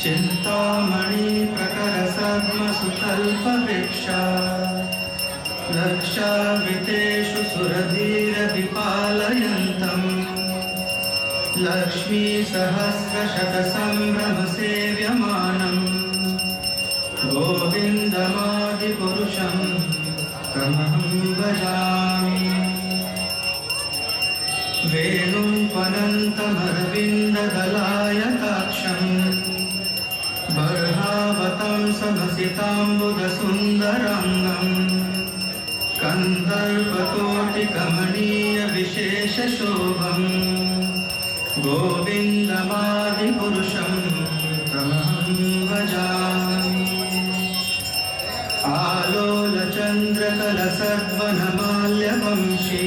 चिंतामणि प्रकरसद्मसुतल्पवीक्षा लक्षावितेषु सुरधीरविपालयन्तम् लक्ष्मीसहस्रशतसम्भ्रमसेव्यमानम् गोविन्दमादिपुरुषं तमहं भजामि। वेणुं पनन्तमरविन्ददलायताक्षम् बर्हावतं समसिताम्बुदसुन्दराङ्गम् कन्दर्पकोटिकमनीयविशेषशोभम् गोविन्दमादिपुरुषं तमहं भजामि। आलोलचन्द्रकलसद्वनमाल्यवंशी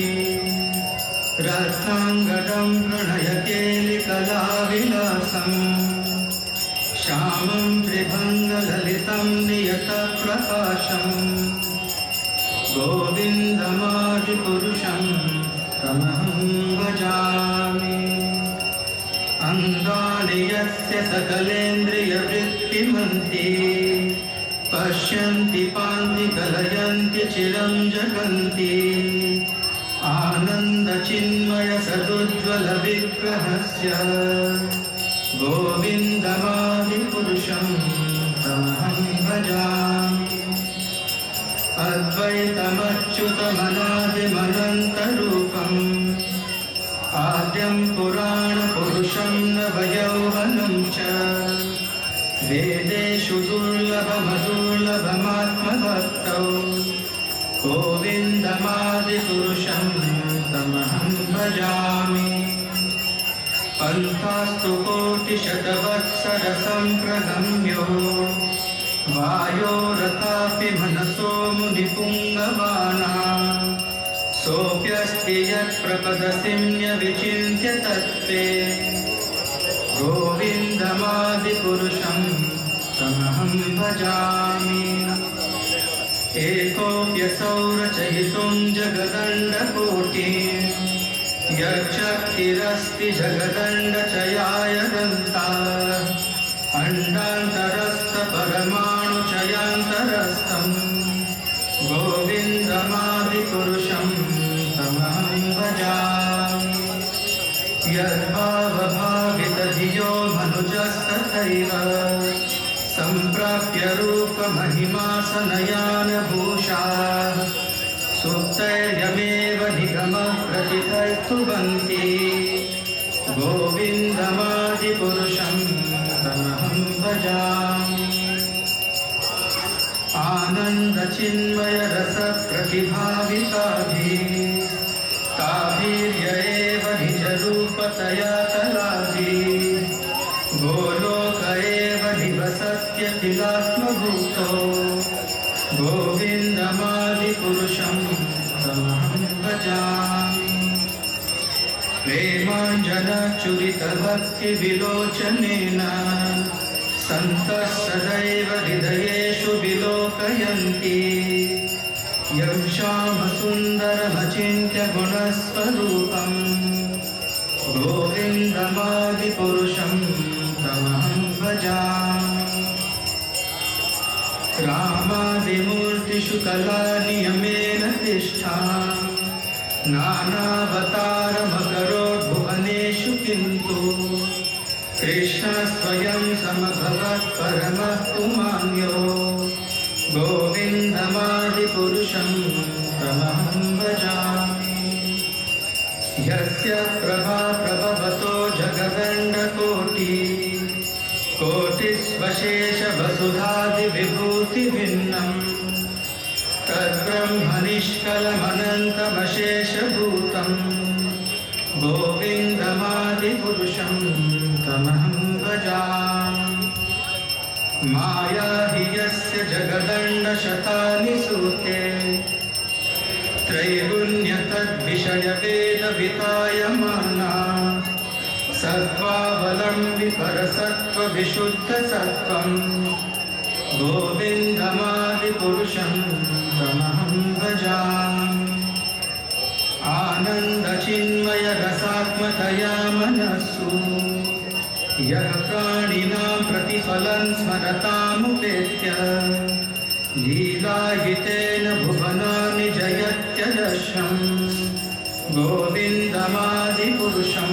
रत्नाङ्गदं प्रणयकेलिकलाविलासम् श्यामं त्रिभङ्गललितं नियतप्रकाशम् गोविन्दमादिपुरुषं तमहं भजामि। अङ्गानि यस्य सकलेन्द्रियवृत्तिमन्ति पश्यन्ति पान्ति कलयन्ति चिरं जगन्ति आनन्दचिन्मय सदुज्ज्वलविग्रहस्य गोविन्दमादिपुरुषं तमहं भजामि। अद्वैतमच्युतमनादिमनन्तरूपम् आद्यं पुराणपुरुषं नवयौवनं च वेदेषु दुर्लभमदुर्लभमात्मभक्तौ गोविन्दमादिपुरुषं तमहं भजामि पन्थास्तु कोटिशतवत्सरसम्प्रगम्यो वायोरथापि मनसो मुनिपुङ्गवाना सोऽप्यस्ति यत्प्रपदसिम्न्यविचिन्त्य तत्त्वे गोविन्दमादिपुरुषं तमहं भजामि एकोऽप्यसौ रचयितुं जगदण्डकोटिं यच्छक्तिरस्ति जगदण्डचयाय दन्ताः अण्डान्तरस्थपरमाणुचयान्तरस्थं गोविन्दमादिपुरुषं तमहं भजामि यद्भावभावितधियो मनुजस्तथैव सम्प्राप्य रूपमहिमासनयानभूषा सुप्तैर्यमेव निगमप्रतितैस्तुवन्ति गोविन्दमादिपुरुषं तमहं भजामि आनन्दचिन्मयरसप्रतिभाविताभिः ताभिर्य एव निजरूपतया तलाभिः गोलोक एव निवसत्यखिलात्मभूतो गोविन्दमादिपुरुषं तमहं भजामि प्रेमाञ्जनचुरितभक्तिविलोचनेन सन्तः सदैव हृदयेषु विलोकयन्ति यं श्यामसुन्दरमचिन्त्य गुणस्वरूपं गोविन्दमादिपुरुषं तमहं भजामि रामादिमूर्तिषु कलानियमेन तिष्ठा नानावतारमकरोत् भुवनेषु किन्तु कृष्णस्वयं समभवत् परमः पुमान्यो गोविन्दमादिपुरुषं तमहं भजामि यस्य प्रभा प्रभवतो जगदण्डकोटिस्वशेषवसुधादिविभूतिभिन्नम् तद्ब्रह्मनिष्कलमनन्तमशेषभूतं गोविन्दमादिपुरुषं तमहं भजामि माया हि यस्य जगदण्डशतानि सूते त्रैगुण्यतद्विषयवेदवितायमाना सत्त्वावलम्बि परसत्त्वविशुद्धसत्त्वं गोविन्दमादिपुरुषं तमहं भजामि आनन्दचिन्मयरसात्मतया मनस्सु यः प्राणिनां प्रतिफलं स्मरतामुपेत्य लीलायितेन भुवनानि जयत्यजस्रं गोविन्दमादिपुरुषं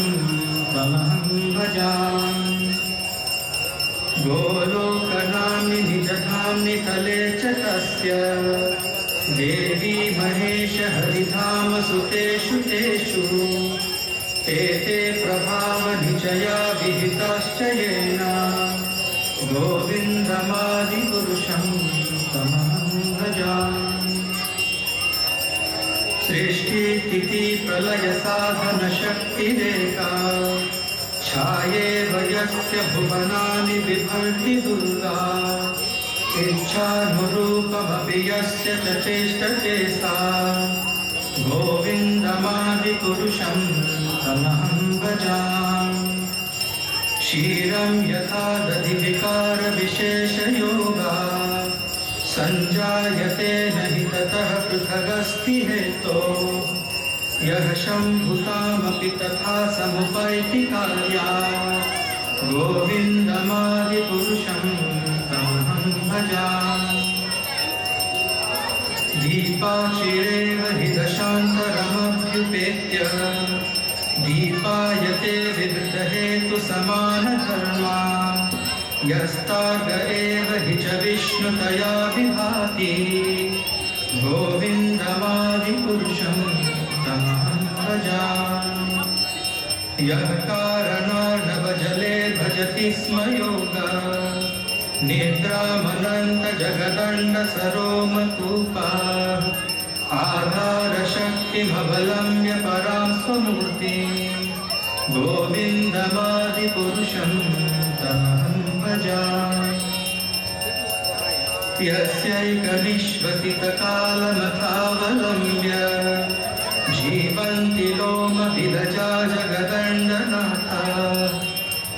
तमहं भजामि गोलोकनाम्नि निजधाम्नि तले च तस्य देवी महेश हरिधामसुतेषु तेषु एते प्रभावनिचया विहिताश्च येन गोविन्दमादिपुरुषं तमहं भजामि सृष्टिस्थिति प्रलयसाधनशक्तिरेका छायेव यस्य भुवनानि बिभर्ति दुर्गा इच्छानुरूपमपि यस्य च चेष्टते सा गोविन्दमादिपुरुषं तमहं भजामि क्षीरं यथा दधिविकारविशेषयोगा सञ्जायते न हि ततः पृथगस्ति हेतोः यः शम्भुतामपि तथा समुपैति कार्या गोविन्दमादिपुरुषं तमहं भजामि दीपाचिरेव हि दशान्तरमभ्युपेत्य दीपायते विवृतहेतुसमानधर्मा यस्ताग एव हि च विष्णुतया विभाति गोविन्दमादिपुरुषं तमहं भजामि यः कारणार्णवजले भजति स्म योगा निद्रामनन्त जगदण्ड सरोमकूपा आधारशक्तिमवलम्ब्य परां स्वमूर्तिं गोविन्दमादिपुरुषं तमहं भजामि। यस्यैकनिश्वसितकालमथावलम्ब्य जीवन्ति लोमविलजा जगदण्डनाथा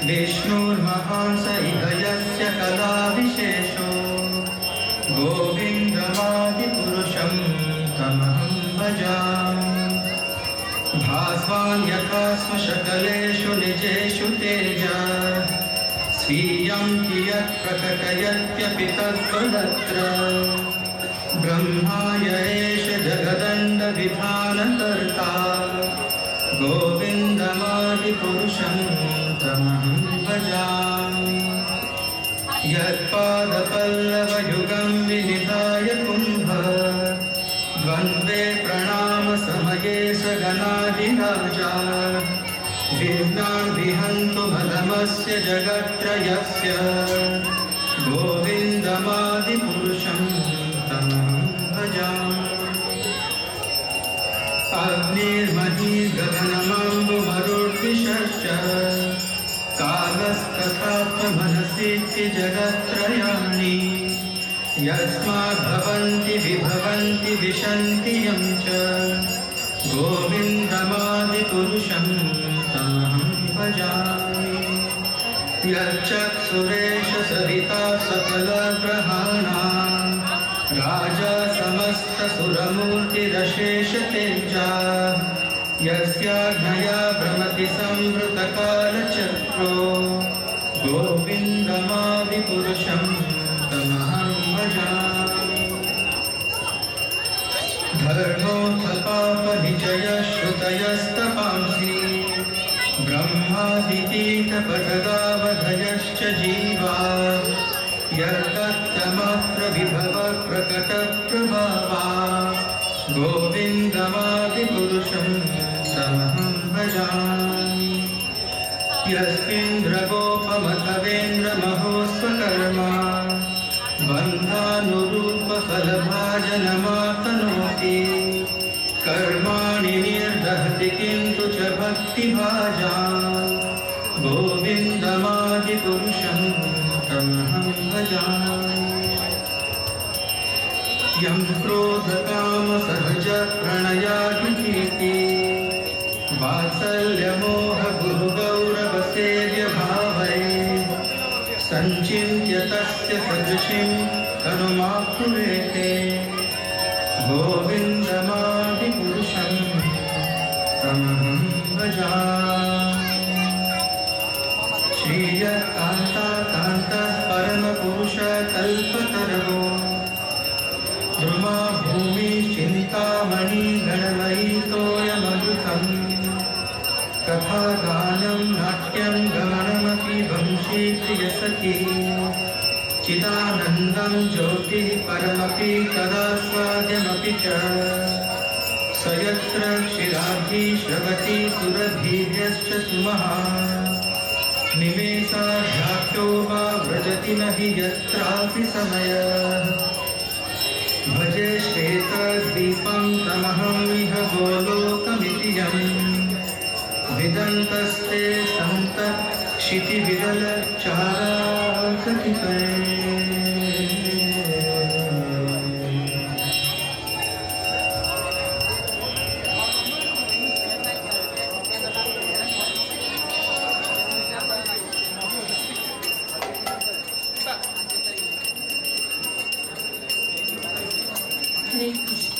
विष्णुर्महान् स इह यस्य कलाविशेषो गोविन्दमादिपुरुषं तमहं भजामि। भास्वान् यथा स्वशकलेषु निजेषु तेजा स्वीयं कियत् प्रकटयत्यपि तत्त्वदत्र ब्रह्माय एष जगदण्डविधानकर्ता गोविन्दमादिपुरुषं तमहं भजामि। यत्पादपल्लवयुगं विनिधाय कुम्भ द्वन्द्वे प्रणामसमये स गणाधिराजा विघ्नान् विहन्तुमलमस्य जगत्त्रयस्य गोविन्दमादिपुरुषं तमहं भजामि। अग्निर्महीगगनमम्बुमरुद्विषश्च कालस्तथात्ममनसीति जगत्त्रयाणि यस्माद्भवन्ति विभवन्ति विशन्ति यं च गोविन्दमादिपुरुषं तमहं भजामि। यच्चक्षुरेश सविता सकलग्रहाणां राजा समस्तसुरमूर्तिरशेषतेजा यस्याज्ञया भ्रमति संवृतकालचक्रो गोविन्दमादिपुरुषं तमहं भजामि। धर्मोऽथपापनिचयश्रुतयस्तपांसि ब्रह्मादितीतपटगावधयश्च जीवा यत्तत्तमप्रविभवप्रकटप्रभावा गोविन्दमादिपुरुषं तमहं भजामि। यस्मिन्द्रगोपमथवेन्द्रमहोस्वकर्मा बन्धानुरूपफलभाजनमातनोति कर्माणि निर्दहति किन्तु च भक्तिभाजां गोविन्दमादिपुरुषं तमहं भजामि। यं क्रोधकामसहजप्रणयादिकीर्ति वात्सल्यमोहगुरुगौरवसेव्यभावै सञ्चिन्त्य तस्य सदृशीं तनुमाप्नुरेते गोविन्दमादिपुरुषं तमहं भजामि। श्रीयकान्ताकान्तः परमपुरुषकल्पतरो द्रुमा भूमिश्चिन्तामणि गणमयितोऽयममृतम् कथागानं नाट्यं गमनमपि वंशीप्रियसखी चिदानन्दं ज्योतिः परमपि तदास्वाद्यमपि च स यत्र क्षीराब्धि श्रवति सुरभिभ्यश्च सुमहा निमेषाढ्याख्यो वा व्रजति न हि यत्रापि समयः भजे श्वेतद्वीपं तमहं इह गोलोकमिति यम् विदन्तस्ते सन्तः क्षितिविरलचाराकतिपये हरे Krishna.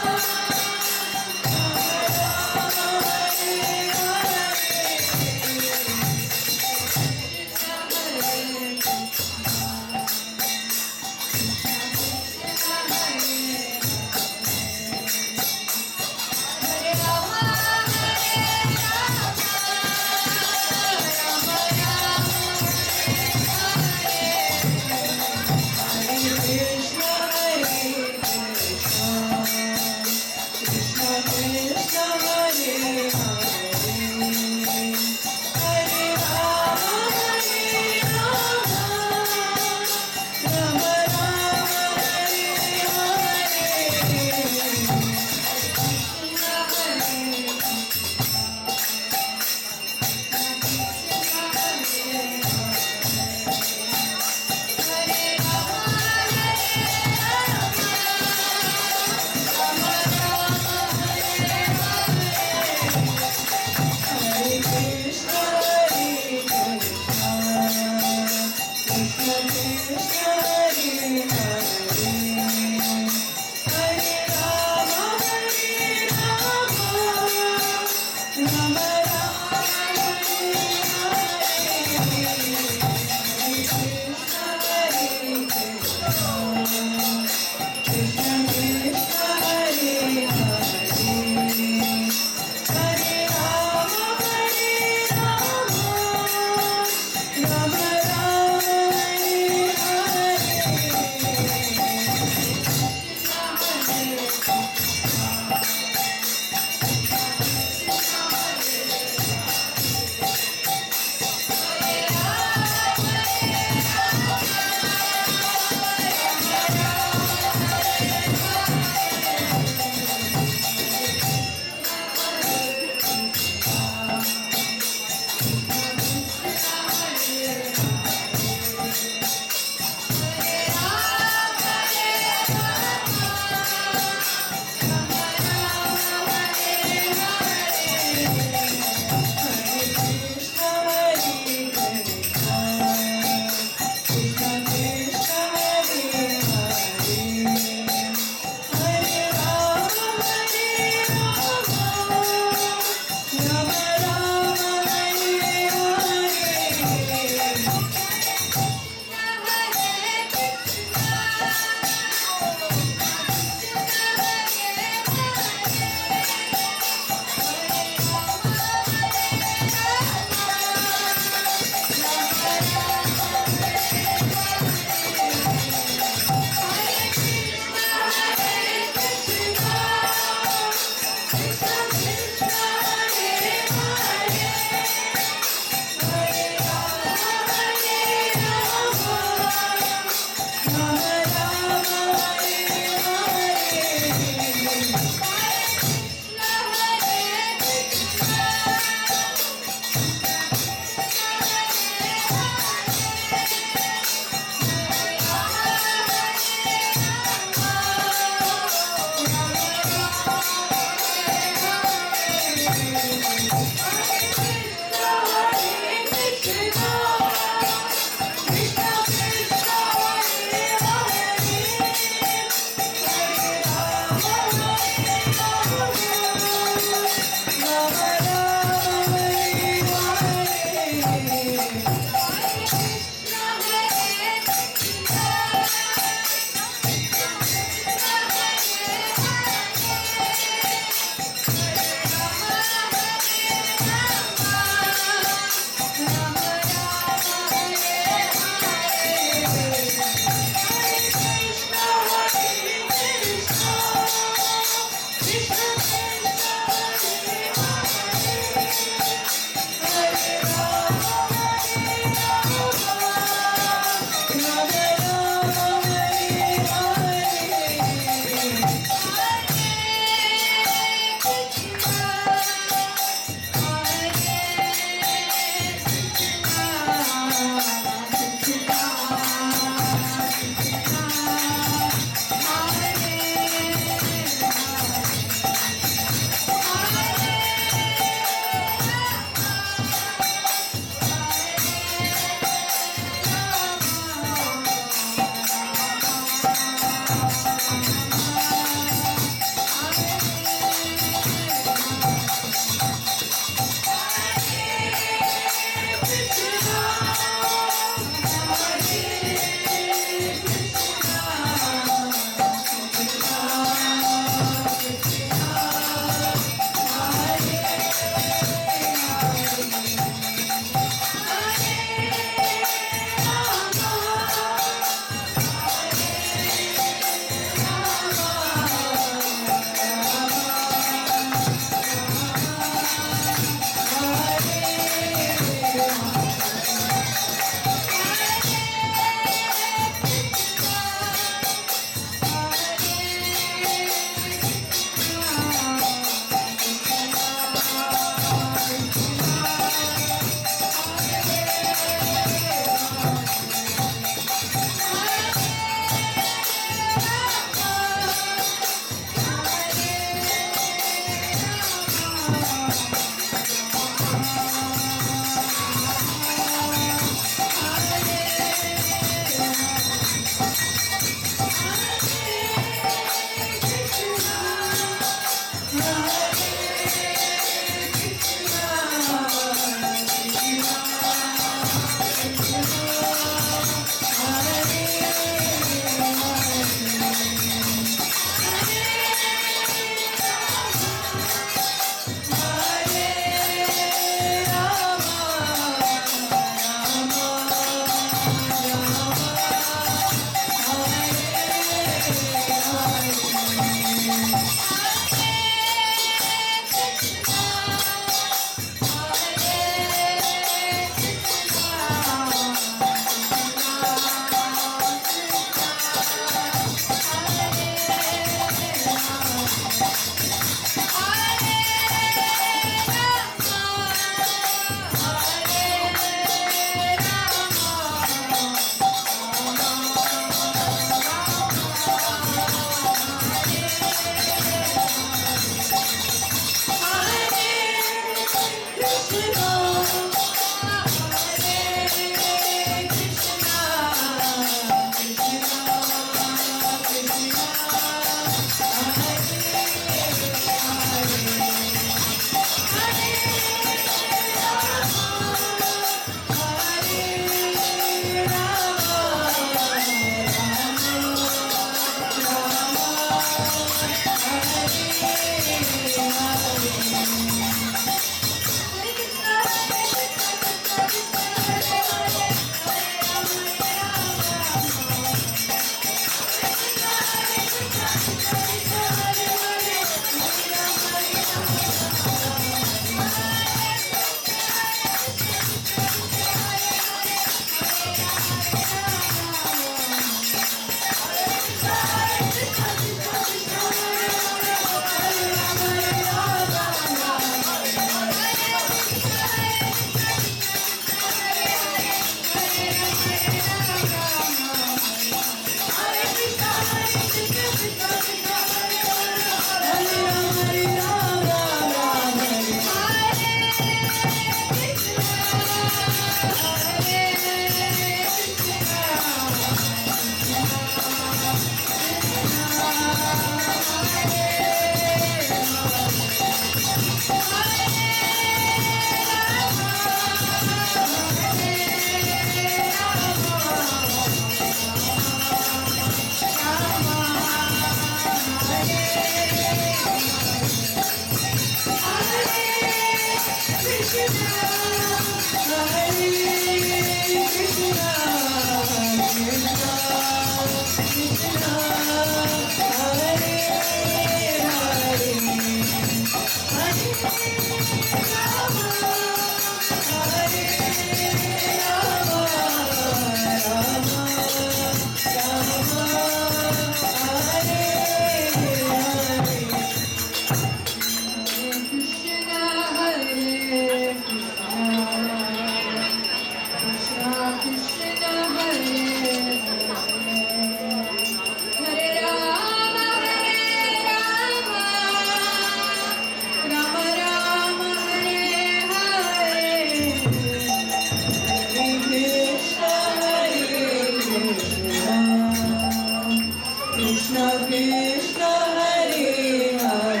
Krishna Krishna Hare Hare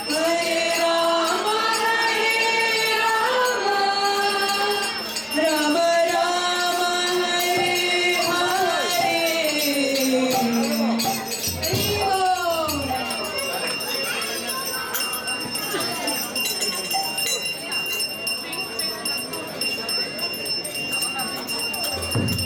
Hare Rama Rama Rama Hare Hare Hari Bol.